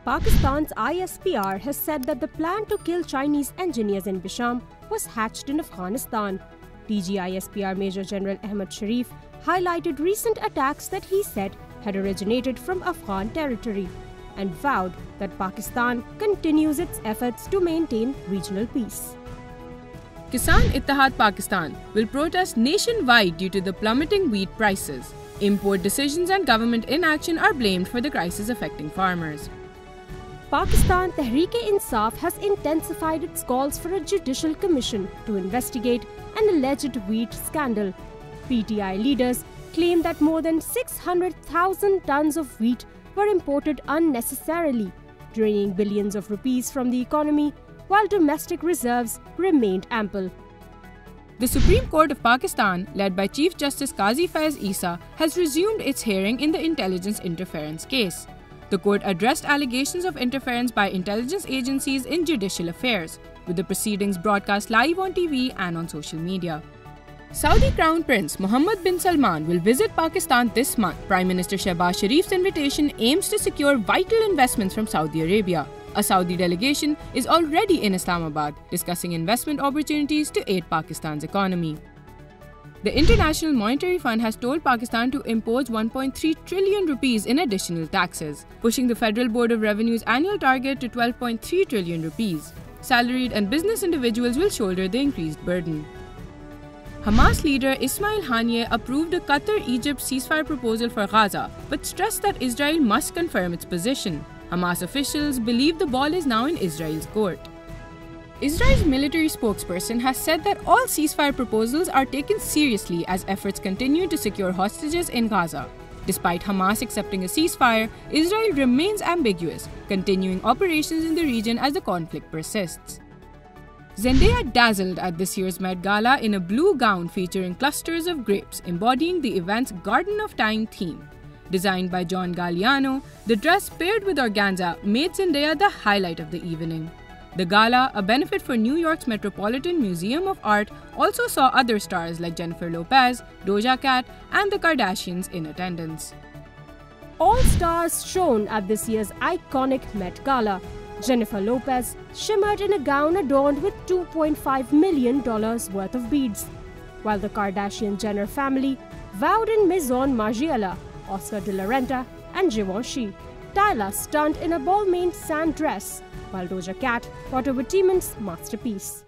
Pakistan's ISPR has said that the plan to kill Chinese engineers in Bisham was hatched in Afghanistan. DG ISPR Major General Ahmad Sharif highlighted recent attacks that he said had originated from Afghan territory and vowed that Pakistan continues its efforts to maintain regional peace. Kisan Ittehad Pakistan will protest nationwide due to the plummeting wheat prices. Import decisions and government inaction are blamed for the crisis affecting farmers. Pakistan Tehreek-e-Insaf has intensified its calls for a judicial commission to investigate an alleged wheat scandal. PTI leaders claim that more than 600,000 tons of wheat were imported unnecessarily, draining billions of rupees from the economy, while domestic reserves remained ample. The Supreme Court of Pakistan, led by Chief Justice Qazi Faiz Isa, has resumed its hearing in the intelligence interference case. The court addressed allegations of interference by intelligence agencies in judicial affairs, with the proceedings broadcast live on TV and on social media. Saudi Crown Prince Mohammed bin Salman will visit Pakistan this month. Prime Minister Shehbaz Sharif's invitation aims to secure vital investments from Saudi Arabia. A Saudi delegation is already in Islamabad discussing investment opportunities to aid Pakistan's economy. The International Monetary Fund has told Pakistan to impose 1.3 trillion rupees in additional taxes, pushing the Federal Board of Revenue's annual target to 12.3 trillion rupees. Salaried and business individuals will shoulder the increased burden. Hamas leader Ismail Haniyeh approved a Qatar-Egypt ceasefire proposal for Gaza, but stressed that Israel must confirm its position. Hamas officials believe the ball is now in Israel's court. Israel's military spokesperson has said that all ceasefire proposals are taken seriously as efforts continue to secure hostages in Gaza. Despite Hamas accepting a ceasefire, Israel remains ambiguous, continuing operations in the region as the conflict persists. Zendaya dazzled at this year's Met Gala in a blue gown featuring clusters of grapes embodying the event's Garden of Time theme. Designed by John Galliano, the dress paired with organza made Zendaya the highlight of the evening. The gala, a benefit for New York's Metropolitan Museum of Art, also saw other stars like Jennifer Lopez, Doja Cat, and the Kardashians in attendance. All stars shone at this year's iconic Met Gala. Jennifer Lopez shimmered in a gown adorned with $2.5 million worth of beads, while the Kardashian-Jenner family vowed in Maison Margiela, Oscar de la Renta, and Givenchy. Tyla stunned in a Balmain sand dress, while Doja Cat bought a Vitiman's masterpiece.